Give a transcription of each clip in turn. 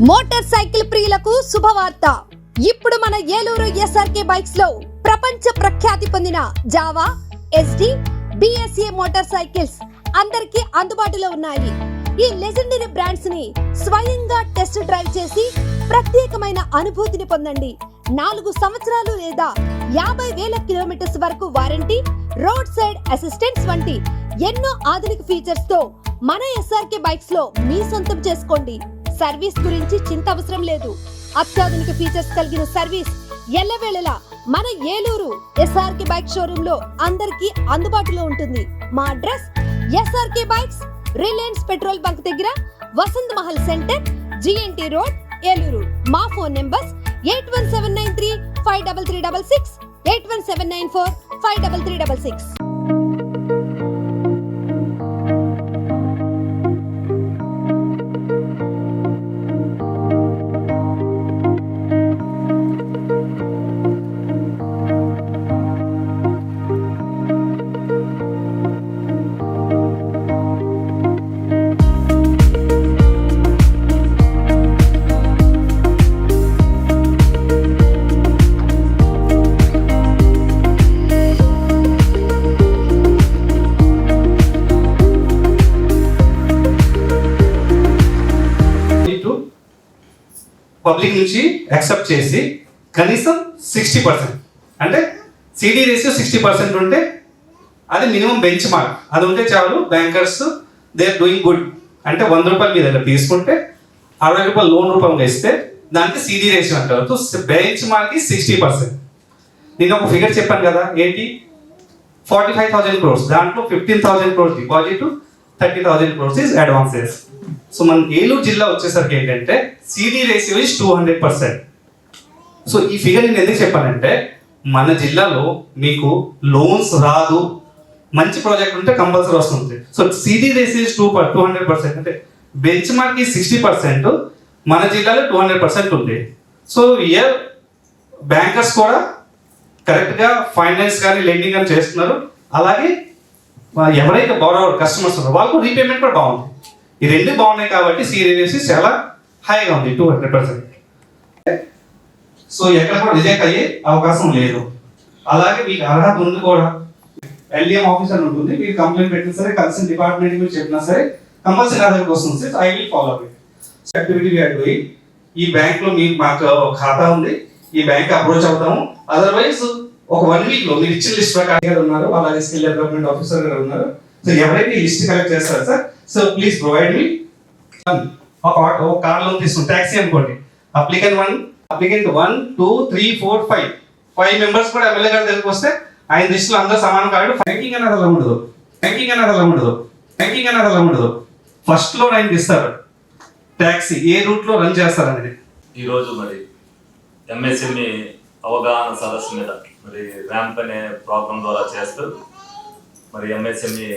Motor cycle ప్రియులకు శుభవార్త. ఇప్పుడు మన ఏలూరు ఎస్ఆర్కే బైక్స్ లో ప్రపంచ ప్రఖ్యాతి పొందిన Java, SD, BSA motor cycles అందరికీ అందుబాటులో ఉన్నాయి. ఈ లెజెండరీ బ్రాండ్స్ ని స్వయంగా టెస్ట్ డ్రైవ్ చేసి ప్రత్యేకమైన అనుభూతిని పొందండి. 4 సంవత్సరాలు లేదా 50,000 కిలోమీటర్స్ వరకు వారంటీ, రోడ్ సైడ్ అసిస్టెంట్స్ వంటి ఎన్నో ఆధునిక ఫీచర్స్ తో మన ఎస్ఆర్కే బైక్స్ లో మీ సొంతం చేసుకోండి. సర్వీస్ గురించి చింత అవసరం లేదు. అత్యాధునిక ఫీచర్స్ కలిగిన సర్వీస్ ఎల్లవేళలా మన ఏలూరు ఎస్ఆర్కే బైక్ షోరూమ్ లో అందరికీ అందుబాటులో ఉంటుంది. మా address SRK bikes, Reliance petrol bunk దగ్గర, Vasant Mahal centre, GNT road, Eluru. మా ఫోన్ నెంబర్స్ 8179353366, 8179453366. పబ్లిక్ నుంచి యాక్సెప్ట్ చేసి కనీసం 60%, అంటే సిడి రేషియో 60% ఉంటే అది మినిమం బెంచ్ మార్క్. అది ఉంటే చాలు, bankers they are doing good. అంటే 100 రూపాయలు మీ దగ్గర తీసుకుంటే 60 రూపాయలు లోన్ రూపంగా ఇస్తే దానికి సిడి రేషియో అంటారు. So bench mark 60%. నేను ఒక ఫిగర్ చెప్పాను కదా, ఏంటి? 45,000 crores, దాంట్లో 15,000 crores deposit, 30,000 crores is advances. So మన ఏలూరు జిల్లా వచ్చేసరికి ఏంటంటే సిడి రేషియో ఇస్ 200%. సో ఈ ఫిగర్ నేను ఎందుకు చెప్పానంటే, మన జిల్లాలో మీకు లోన్స్ రాదు, మంచి ప్రాజెక్ట్ ఉంటే కంపల్సరీ వస్తుంది. సో సిడి రేషియో ఇస్ 200%, అంటే బెంచ్ మార్క్ 60%, మన జిల్లాలో 200% ఉంది. సో ఇయర్ బ్యాంకర్స్ కూడా కరెక్ట్గా ఫైనాన్స్ కానీ లెండింగ్ కానీ చేస్తున్నారు. అలాగే ఎవరైతే బారోవర్ కస్టమర్స్ ఉన్నారో వాళ్ళకు రీపేమెంట్ కూడా బాగుంది. ఈ రెండు బాగున్నాయి కాబట్టి సిడి రేషియో చాలా హైగా ఉంది, 200%. సో ఎక్కడ కూడా రిజెక్ట్ అయ్యే అవకాశం లేదు. అలాగే మీకు అర్హత ఉంది కూడా. ఎల్డిఎం ఆఫీసర్ ఉంటుంది, మీరు కంప్లైంట్ పెట్టినా సరే, కన్సర్న్ డిపార్ట్మెంట్ మీరు చెప్పినా సరే కంపల్సరీ నా దగ్గరకు వస్తుంది. I will follow it. Activity పోయి ఈ బ్యాంక్ లో మీకు మాకు ఖాతా ఉంది, ఈ బ్యాంక్ అప్రోచ్ అవుతాము. అదర్వైజ్ ఒక 1 week లో మీరు ఇచ్చిన లిస్ట్ ప్రకారం ఉన్నారు, అలాగే స్కిల్ డెవలప్మెంట్ ఆఫీసర్ గారు ఉన్నారు. సో ఎవరైతే ఈ లిస్ట్ కలెక్ట్ చేస్తారు sir, so please provide me. ఒక కార్ లోన్ తీసుకుని ట్యాక్సీ అనుకోండి, అప్లికెంట్ 1, 2, 3, 4, 5 మెంబర్స్ కూడా ఎమ్మెల్యే గారి దగ్గరికి వస్తే ఆయన లిస్టులో అందరూ సమానం కాదు. బ్యాంకింగ్ అనేది అలా ఉండదు. ఫస్ట్ లో ఆయన ఇస్తారు ట్యాక్సీ ఏ రూట్ లో రన్ చేస్తారనేది. ఈరోజు మరి ఎంఎస్ఎంఈ అవగాహన సదస్సు మీద మరి ర్యాంప్ అనే ప్రోగ్రామ్ ద్వారా చేస్తూ మరి ఎంఎస్ఎంఈ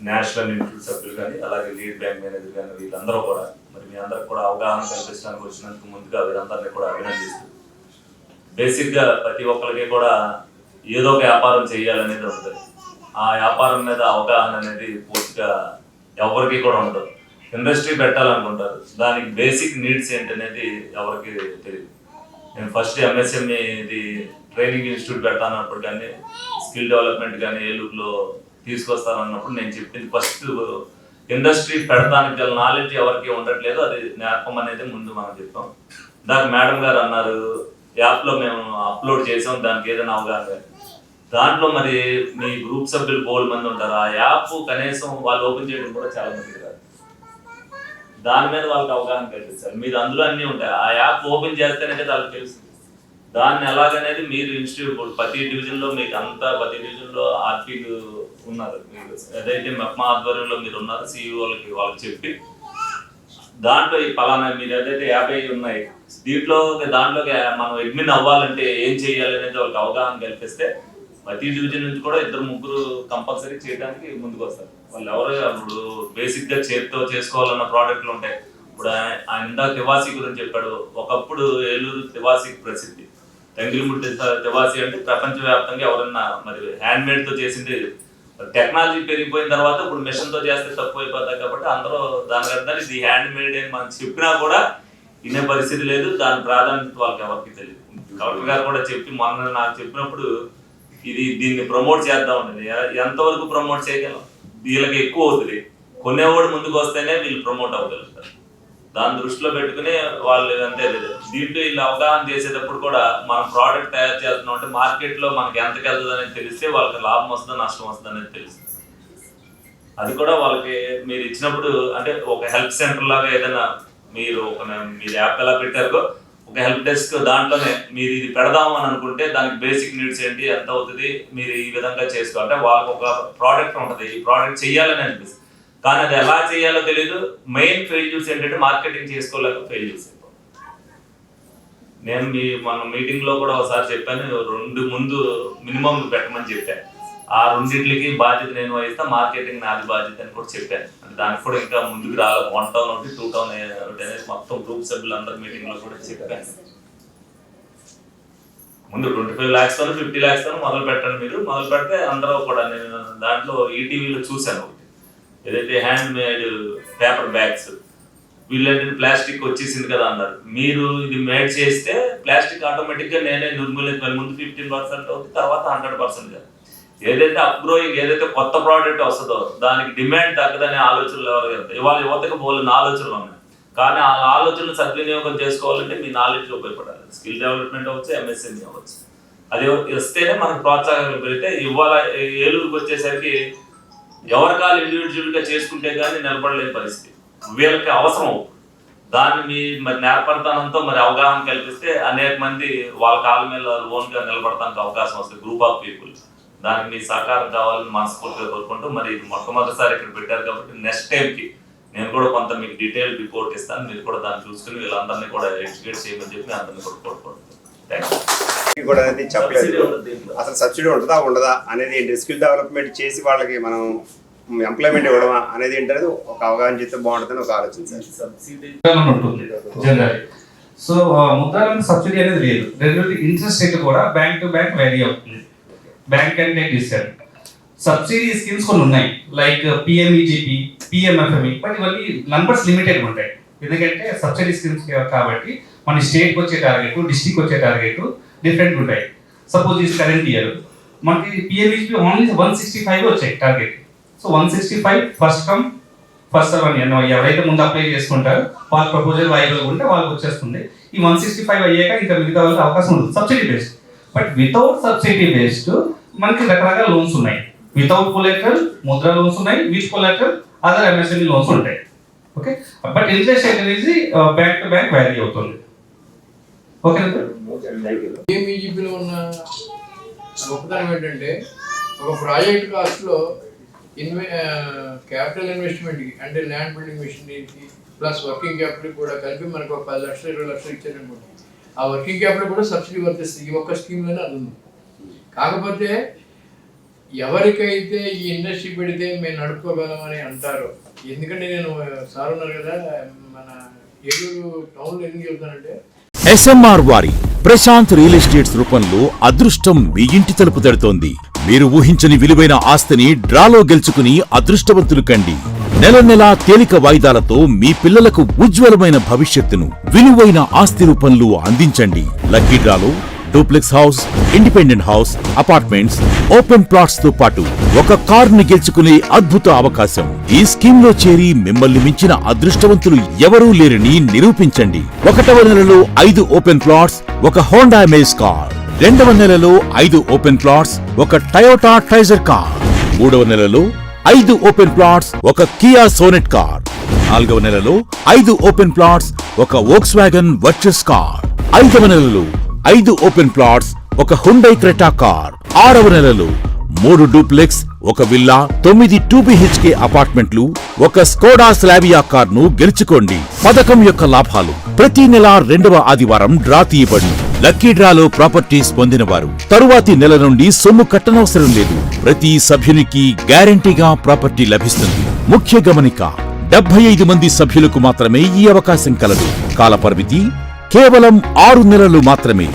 నేషనల్ ఇన్స్టిట్యూట్ సభ్యులు కానీ, అలాగే లీడ్ బ్యాంక్ మేనేజర్ కానీ, వీళ్ళందరూ కూడా మరి మీ అందరికి కూడా అవగాహన కల్పించడానికి వచ్చినందుకు ముందుగా వీరందరినీ కూడా అభినందిస్తూ, బేసిక్గా ప్రతి ఒక్కరికి కూడా ఏదో ఒక వ్యాపారం చేయాలనేది ఉంటుంది. ఆ వ్యాపారం మీద అవగాహన అనేది పూర్తిగా ఎవరికి కూడా ఉండదు. ఇండస్ట్రీ పెట్టాలనుకుంటారు, దానికి బేసిక్ నీడ్స్ ఏంటనేది ఎవరికి తెలియదు. నేను ఫస్ట్ ఎంఎస్ఎంఈ ఇది ట్రైనింగ్ ఇన్స్టిట్యూట్ పెట్టాలన్నప్పుడు కానీ, స్కిల్ డెవలప్మెంట్ కానీ ఏలూరులో తీసుకొస్తానన్నప్పుడు నేను చెప్పింది ఫస్ట్ ఇండస్ట్రీ పెడతానికి గల నాలెడ్జ్ ఎవరికి ఉండట్లేదు, అది నేర్పం అనేది ముందు మనం చెప్పాం. దానికి మేడం గారు అన్నారు, యాప్లో మేము అప్లోడ్ చేసాం, దానికి ఏదైనా అవగాహన. దాంట్లో మరి మీ గ్రూప్ సభ్యులు 4 మంది ఉంటారు. ఆ యాప్ కనీసం వాళ్ళు ఓపెన్ చేయడం కూడా చాలా మంది కాదు. దాని మీద వాళ్ళకి అవగాహన కల్పిస్తారు. మీరు అందులో అన్నీ ఉంటాయి, ఆ యాప్ ఓపెన్ చేస్తేనే వాళ్ళకి తెలుస్తుంది. దాన్ని ఎలాగనేది మీరు ఇన్స్టిట్యూట్ ప్రతి డివిజన్లో మీకు అంతా ప్రతి డివిజన్లో ఆర్పీలు ఉన్నారు, మీరు ఏదైతే మెప్మా ఆధ్వర్యంలో మీరు ఉన్నారు, సిఇఓలకి వాళ్ళకి చెప్పి దాంట్లో ఈ పలానా మీరు ఏదైతే 50 ఉన్నాయి దాంట్లోకి మనం అడ్మిన్ అవ్వాలంటే ఏం చేయాలి అనేది వాళ్ళకి అవగాహన కల్పిస్తే ప్రతి డివిజన్ నుంచి కూడా 2-3 కంపల్సరీ చేయడానికి ముందుకు వస్తారు. వాళ్ళు ఎవరు ఇప్పుడు బేసిక్గా చేతితో చేసుకోవాలన్న ప్రోడక్ట్లు ఉంటాయి. ఇప్పుడు ఆయన ఇందాక తివాసీ గురించి చెప్పాడు. ఒకప్పుడు ఏలూరు తివాసీకి ప్రసిద్ధి. తెంగిలిముట్టి తివాసీ అంటే ప్రపంచవ్యాప్తంగా ఎవరన్నా మరి హ్యాండ్ మేడ్ తో చేసింది. టెక్నాలజీ పెరిగిపోయిన తర్వాత ఇప్పుడు మిషన్ తో చేస్తే తక్కువ అయిపోతాయి కాబట్టి అందరూ దాని ఇది హ్యాండ్ మేడ్ అని మనం చెప్పినా కూడా వినే పరిస్థితి లేదు, దాని ప్రాధాన్యత వాళ్ళకి ఎవరికి తెలియదు. కలెక్టర్ గారు కూడా చెప్పి మొన్న నాకు చెప్పినప్పుడు దీన్ని ప్రమోట్ చేద్దామండి. ఎంతవరకు ప్రమోట్ చేయగలం? వీళ్ళకి ఎక్కువ అవుతుంది, కొనేవాడు ముందుకు వస్తేనే వీళ్ళు ప్రమోట్ అవ్వగలుగుతారు. దాన్ని దృష్టిలో పెట్టుకుని వాళ్ళు అంతే లేదు. దీంట్లో వీళ్ళు అవగాహన చేసేటప్పుడు కూడా మనం ప్రోడక్ట్ తయారు చేస్తున్నాం అంటే మార్కెట్లో మనకి ఎంతకి వెళ్తుంది అనేది తెలిస్తే వాళ్ళకి లాభం వస్తుందా నష్టం వస్తుందా అనేది తెలుస్తుంది. అది కూడా వాళ్ళకి మీరు ఇచ్చినప్పుడు అంటే ఒక హెల్ప్ సెంటర్ లాగా ఏదైనా మీరు యాప్ ఎలా పెట్టారో ఒక హెల్ప్ డెస్క్ దాంట్లోనే మీరు ఇది పెడదాము అని అనుకుంటే దానికి బేసిక్ నీడ్స్ ఏంటి, ఎంత అవుతుంది, మీరు ఈ విధంగా చేసుకో అంటే వాళ్ళకి ఒక ప్రోడక్ట్ ఉంటుంది, ఈ ప్రోడక్ట్ చేయాలని అనిపిస్తుంది. కానీ అది ఎలా చేయాలో తెలియదు. మెయిన్ ఫెయిల్యూర్స్ ఏంటంటే మార్కెటింగ్ చేసుకోలేక ఫెయిల్యూర్స్. నేను మన మీటింగ్ లో కూడా ఒకసారి చెప్పాను, 2 ముందు మినిమం పెట్టమని చెప్పాను. ఆ 2కి బాధ్యత నేను వహిస్తా, మార్కెటింగ్ నాది బాధ్యత అని కూడా చెప్పాను. అంటే దానికి కూడా ఇంకా ముందుకు రాలేదు. 1 టౌన్ ఒకటి 2 టౌన్ అనేది మొత్తం గ్రూప్ సభ్యులందరూ మీటింగ్ లో కూడా చెప్పాను. ముందు 25 lakhs 50 lakhs మొదలు పెట్టండి. మీరు మొదలు పెడితే అందరూ కూడా నేను దాంట్లో ఈటీవీలో చూశాను ఏదైతే హ్యాండ్ మేడ్ పేపర్ బ్యాగ్స్ వీళ్ళంటే ప్లాస్టిక్ వచ్చేసింది కదా అన్నారు. మీరు ఇది మేడ్ చేస్తే ప్లాస్టిక్ ఆటోమేటిక్ గా నేనే నిర్మూలించాలి. ముందు 15% అవుతుంది, తర్వాత 100%. ఏదైతే అప్గ్రోయింగ్ ఏదైతే కొత్త ప్రోడక్ట్ వస్తుందో దానికి డిమాండ్ తగ్గదనే ఆలోచనలు ఎవరు వెళ్తాయి. ఇవాళ యువతకు బోల్ని ఆలోచనలు ఉన్నాయి. కానీ ఆ ఆలోచనలు సద్వినియోగం చేసుకోవాలంటే మీ నాలెడ్జ్ ఉపయోగపడాలి. స్కిల్ డెవలప్మెంట్ అవ్వచ్చు, ఎంఎస్ఎంఈ అవ్వచ్చు. అది వస్తేనే మనకు ప్రోత్సాహం పెరిగితే. ఇవాళ ఏలూరుకి వచ్చేసరికి ఎవరికాలు ఇండివిజువల్ గా చేసుకుంటే కానీ నిలబడలేని పరిస్థితి. వీళ్ళకి అవసరం. దాన్ని మరి నేర్పడతానంతో మరి అవగాహన కల్పిస్తే అనేక మంది వాళ్ళ కాళ్ళ మీద ఓన్ గా నిలబడటానికి అవకాశం వస్తుంది. Group of people. దానికి మీ సహకారం కావాలని మనస్ఫూర్తిగా కోరుకుంటూ మరి ఇది మొట్టమొదటిసారి ఇక్కడ పెట్టారు కాబట్టి నెక్స్ట్ టైంకి నేను కూడా కొంత మీకు డీటెయిల్ రిపోర్ట్ ఇస్తాను. మీరు కూడా దాన్ని చూసుకుని వీళ్ళందరినీ కూడా ఎడ్యుకేట్ చేయమని చెప్పి అందరినీ కూడా కోరుకుంటున్నాను. కూడా అనేది చెప్పలేదు. అసలు సబ్సిడీ ఉంటుందా ఉండదా అనేది స్కిల్ డెవలప్మెంట్ చేసి వాళ్ళకి మనం ఎంప్లాయ్మెంట్ ఇవ్వడమా అనేది ఏంటనేది ఒక అవగాహన చేస్తే బాగుంటుందని ఒక ఆలోచన సార్. సబ్సిడీ ఉంటుంది జనరల్. సో ముద్రాలకు సబ్సిడీ అనేది లేదు. రెండోది ఇంట్రెస్ట్ రేట్ కూడా బ్యాంక్ టు బ్యాంక్ వేరీ అవుతుంది. బ్యాంక్ అండ్ బ్యాంక్ ఇస్తారు. సబ్సిడీ స్కీమ్స్ కొన్ని ఉన్నాయి లైక్ పిఎంఈజీపీ, పిఎంఎఫ్ఎంఈ, బట్ ఇవన్నీ నంబర్స్ లిమిటెడ్ ఉంటాయి. ఎందుకంటే సబ్సిడీ స్కీమ్స్ కాబట్టి మన స్టేట్కి వచ్చే టార్గెట్, డిస్ట్రిక్ట్ వచ్చే టార్గెట్ డిఫరెంట్ ఉంటాయి. సపోజ్ ఈ కరెంట్ ఇయర్ మనకి పిఎంఈజీపీ ఓన్లీ 165 వచ్చాయి target. So 165 first come first serve ఎవరైతే ముందు అప్లై చేసుకుంటారో వాళ్ళ ప్రపోజల్ వైబుల్ ఉంటే వాళ్ళకి వచ్చేస్తుంది. ఈ 165 అయ్యాక ఇంకా మిగతా వాళ్ళకి అవకాశం ఉంటుంది subsidy based. But without subsidy based మనకి రకరకాల లోన్స్ ఉన్నాయి. వితౌట్ కొలాటరల్ ముద్రా లోన్స్ ఉన్నాయి, with collateral other MSME loans ఉంటాయి. ఓకే, బట్ ఇంట్రెస్ట్ రేట్ అనేది బ్యాంక్ టు బ్యాంక్ వ్యారీ అవుతుంది. ఓకే, పిఎంఈజీపీలో ఉన్న గొప్పతనం ఏంటంటే ఒక ప్రాజెక్ట్ కాస్ట్లో క్యాపిటల్ ఇన్వెస్ట్మెంట్కి అంటే ల్యాండ్ బిల్డింగ్ మిషనరీకి ప్లస్ వర్కింగ్ క్యాపిటల్ కూడా కలిపి మనకు ఒక 10 లక్షలు 20 లక్షలు ఇచ్చారనుకోండి. ఆ వర్కింగ్ క్యాపిటల్ కూడా సబ్సిడీ వర్తిస్తుంది. ఈ ఒక్క స్కీమ్లోనే అది ఉంది. కాకపోతే ఎవరికైతే ఈ ఇండస్ట్రీ పెడితే మేము నడుపుకోగలమని అంటారో, ఎందుకంటే నేను సార్ ఉన్నారు కదా మన ఏలూరు టౌన్లో ఎందుకు చెబుతానంటే ఎస్ఎంఆర్ వారి ప్రశాంత్ రియల్ ఎస్టేట్స్ రూపంలో అదృష్టం మీ ఇంటి తలుపు తడుతోంది. మీరు ఊహించని విలువైన ఆస్తిని డ్రాలో గెలుచుకుని అదృష్టవంతులు కండి. నెల నెలా తేలిక వాయిదాలతో మీ పిల్లలకు ఉజ్వలమైన భవిష్యత్తును విలువైన ఆస్తి రూపంలో అందించండి. లక్కీ డ్రాలో duplex house, independent house, apartments, open plots తో పాటు ఒక కారుని గెలుచుకునే అద్భుత అవకాశం. ఈ స్కీమ్ లో చేరి మిమ్మల్ని మించిన అదృష్టవంతులు ఎవరూ లేరని నిరూపించండి. 1వ నెలలో 5 ఓపెన్ ప్లాట్స్, ఒక హోండా అమేజ్ కార్. 2వ నెలలో 5 ఓపెన్ ప్లాట్స్, ఒక టయోటా ట్రైజర్ కార్. 3వ నెలలో 5 ఓపెన్ ప్లాట్స్, ఒక కియా సోనెట్ కార్. 4వ నెలలో 5 ఓపెన్ ప్లాట్స్, ఒక వోక్స్వాగన్ వర్చస్ కార్. 5వ నెలలో 5 ఓపెన్ ప్లాట్స్, ఒక హుండై క్రెటా కార్. 6వ నెలలో 3 డూప్లెక్స్, ఒక విల్లా, 9 2BHK అపార్ట్మెంట్లు, ఒక స్కోడా స్లావియా కార్ ను గెలుచుకోండి. పథకం యొక్క లాభాలు ప్రతి నెల 2వ ఆదివారం డ్రా తీయబడి లక్కీ డ్రాలో ప్రాపర్టీస్ పొందిన వారు తరువాతి నెల నుండి సొమ్ము కట్టనవసరం లేదు. ప్రతి సభ్యునికి గ్యారంటీగా ప్రాపర్టీ లభిస్తుంది. ముఖ్య గమనిక, 75 మంది సభ్యులకు మాత్రమే ఈ అవకాశం కలదు. కాల పరిమితి కేవలం 6 నెలలు మాత్రమే.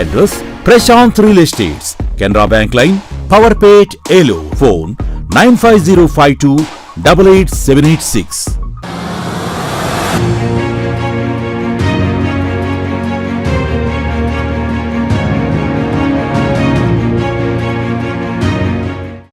Address Prashant real estates, Canara bank line, Powerpet, Eluru. Phone 9505288786.